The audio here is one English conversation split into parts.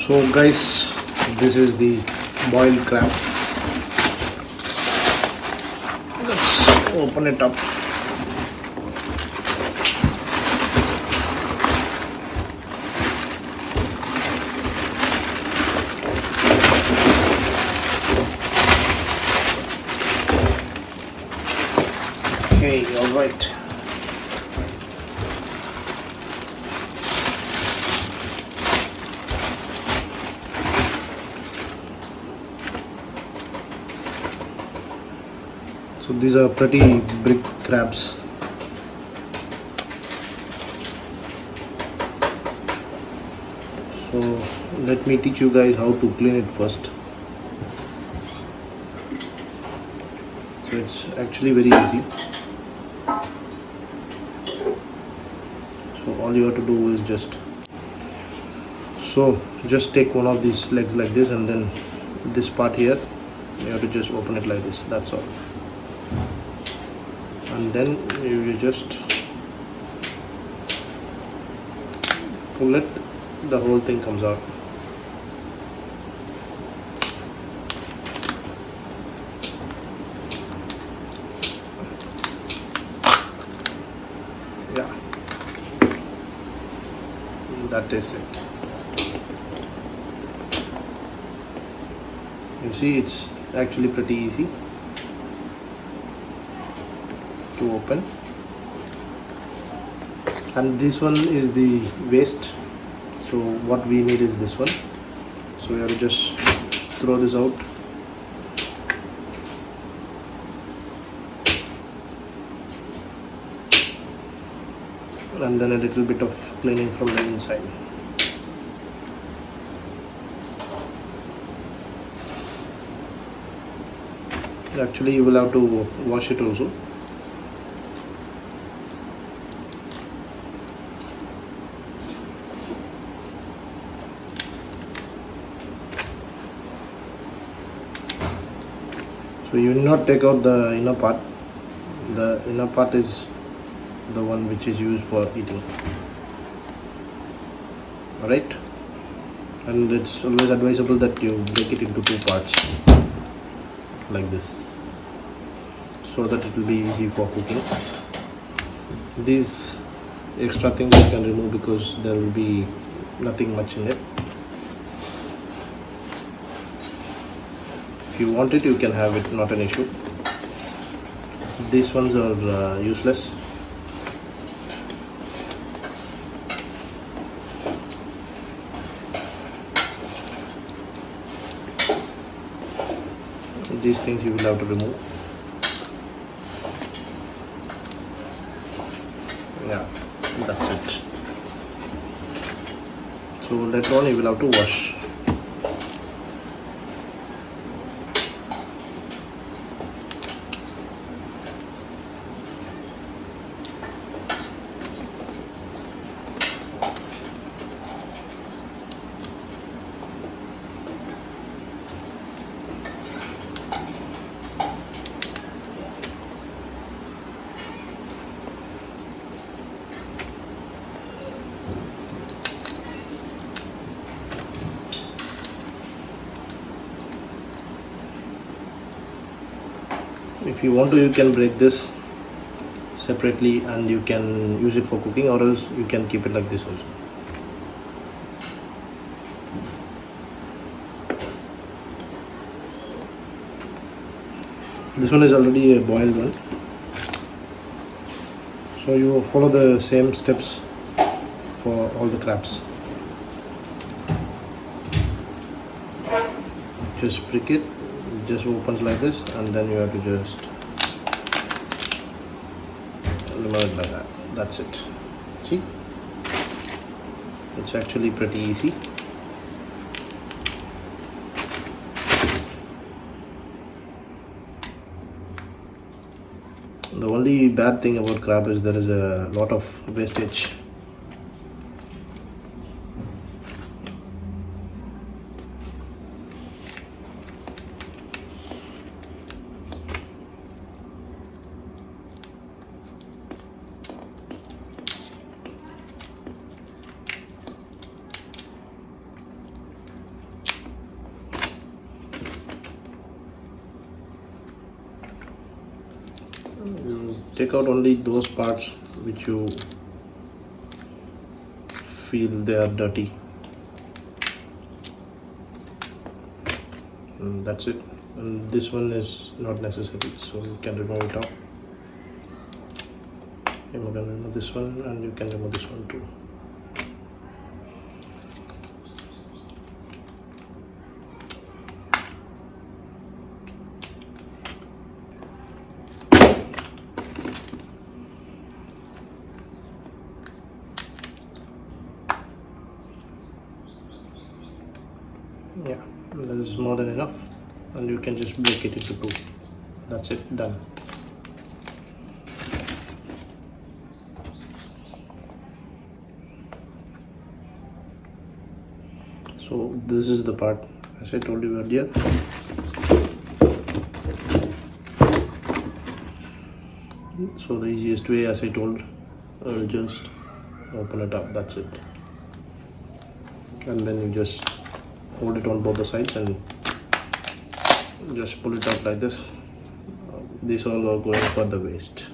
So guys, this is the boiled crab. Let's open it up. Okay, all right. So these are pretty big crabs. So let me teach you guys how to clean it first. So it's actually very easy. So all you have to do is just take one of these legs like this, and then this part here you have to just open it like this. That's all. And then you just pull it, the whole thing comes out. Yeah, that is it. You see, it's actually pretty easy to open. And this one is the waste, so what we need is this one. So we have to just throw this out. And then a little bit of cleaning from the inside. Actually, you will have to wash it also. So you will not take out the inner part. The inner part is the one which is used for eating. Alright, and it's always advisable that you break it into two parts like this, so that it will be easy for cooking. These extra things you can remove because there will be nothing much in it. If you want it, you can have it, not an issue. These ones are useless. These things you will have to remove. Yeah, that's it. So later on you will have to wash. If you want to, you can break this separately and you can use it for cooking, or else you can keep it like this also. This one is already a boiled one, so you follow the same steps for all the crabs. Just prick it, just opens like this, and then you have to just remove it like that. That's it. See, it's actually pretty easy. The only bad thing about crab is there is a lot of wastage. take out only those parts which you feel they are dirty, and that's it. And this one is not necessary, so you can remove it out. You can remove this one, and you can remove this one too. Yeah, that is more than enough, and you can just break it into two. That's it, done. So this is the part, as I told you earlier. So the easiest way, as I told, I'll just open it up, that's it. And then you just hold it on both the sides and just pull it out like this. These all are going for the waste.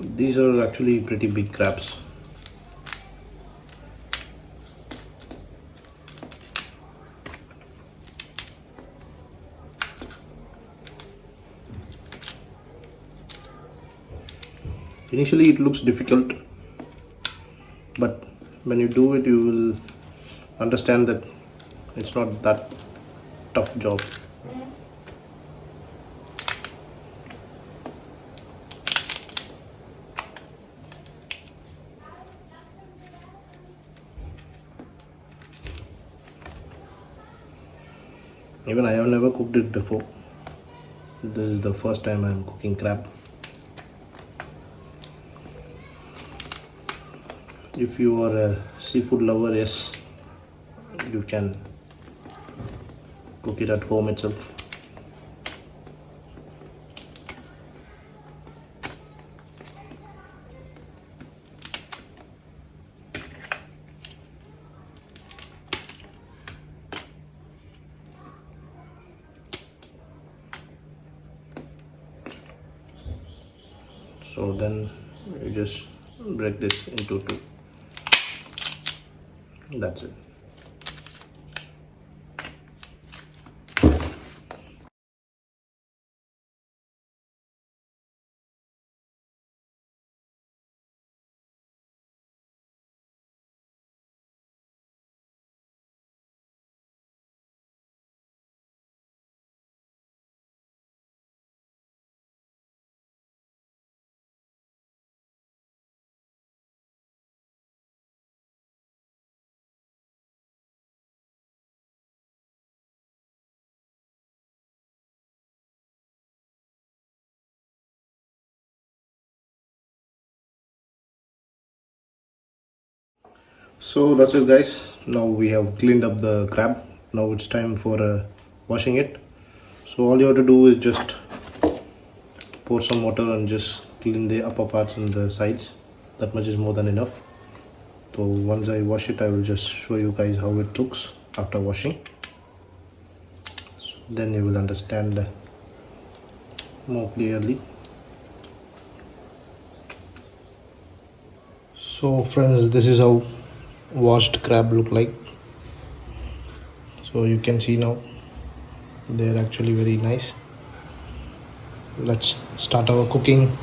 These are actually pretty big crabs. Initially it looks difficult, but when you do it, you will understand that it's not that tough job. Even I have never cooked it before. This is the first time I am cooking crab. If you are a seafood lover, yes, you can cook it at home itself. So then you just break this into two. That's it. So that's it, guys. Now we have cleaned up the crab. Now it's time for washing it. So all you have to do is just pour some water and just clean the upper parts and the sides. That much is more than enough. So once I wash it, I will just show you guys how it looks after washing. So then you will understand more clearly. So friends, this is how washed crab look like. So you can see now they are actually very nice. Let's start our cooking.